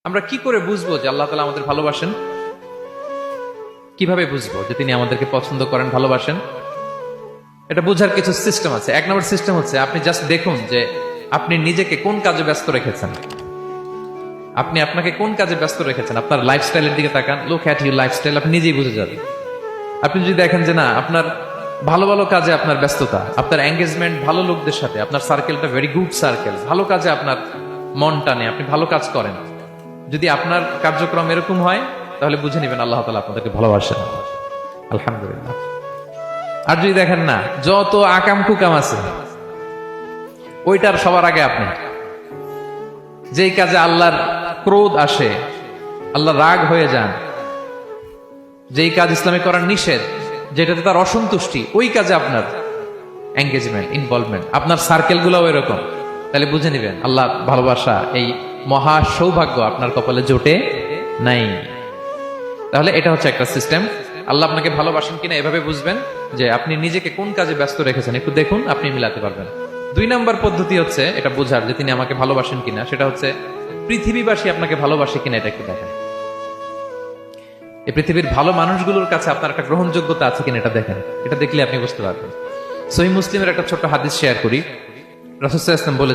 আমরা কি করে বুঝবো যে আল্লাহ তাআলা আমাদের ভালোবাসেন? কিভাবে বুঝবো যে তিনি আমাদেরকে পছন্দ করেন, ভালোবাসেন? এটা বোঝার কিছু সিস্টেম আছে। এক নম্বর সিস্টেম হচ্ছে আপনি জাস্ট দেখুন যে আপনি নিজেকে কোন কাজে ব্যস্ত রেখেছেন। আপনি আপনাকে কোন কাজে ব্যস্ত রেখেছেন, আপনার লাইফস্টাইলের দিকে তাকান। লুক অ্যাট ইউর লাইফস্টাইল, আপনি নিজেই বুঝে যাবেন। আপনি যদি দেখেন যে না, আপনার ভালো ভালো কাজে আপনার ব্যস্ততা, আপনার এঙ্গেজমেন্ট ভালো লোকদের সাথে, আপনার সার্কেলটা ভেরি গুড সার্কেল, ভালো কাজে আপনার মন টানে, আপনি ভালো কাজ করেন, যদি আপনার কার্যক্রম এরকম হয়, তাহলে বুঝে নেবেন আল্লাহ তাআলা আপনাদেরকে ভালোবাসেন। আলহামদুলিল্লাহ। আর যদি দেখেন না, যত আকাম কুকাম আছে ওইটার সবার আগে আপনি, যেই কাজে আল্লাহর ক্রোধ আসে, আল্লাহ রাগ হয়ে যান, যেই কাজ ইসলামে করার নিষেধ, যেটাতে তার অসন্তুষ্টি, ওই কাজে আপনার এঙ্গেজমেন্ট, ইনভলভমেন্ট, আপনার সার্কেল গুলাও এরকম, তাহলে বুঝে নিবেন আল্লাহ ভালোবাসা, এই মহা সৌভাগ্য আপনার কপালে জোটে নাই। তাহলে এটা হচ্ছে একটা সিস্টেম। আল্লাহ আপনাকে ভালোবাসেন কিনা এভাবে বুঝবেন যে আপনি নিজেকে কোন কাজে ব্যস্ত রেখেছেন, একটু দেখুন, আপনি মিলাতে পারবেন। 2 নাম্বার পদ্ধতি হচ্ছে এটা বোঝার যে তিনি আমাকে ভালোবাসেন কিনা, সেটা হচ্ছে পৃথিবীবাসী আপনাকে ভালোবাসে কিনা এটা একটু দেখেন। এই পৃথিবীর ভালো মানুষগুলোর কাছে আপনার একটা গ্রহণযোগ্যতা আছে কিনা এটা দেখেন। এটা দেখলে আপনি বুঝতে পারবেন। সহিহ মুসলিমের একটা ছোট্ট হাদিস শেয়ার করি। রাসূল সাল্লাল্লাহু আলাইহি ওয়াসাল্লাম বলেছেন,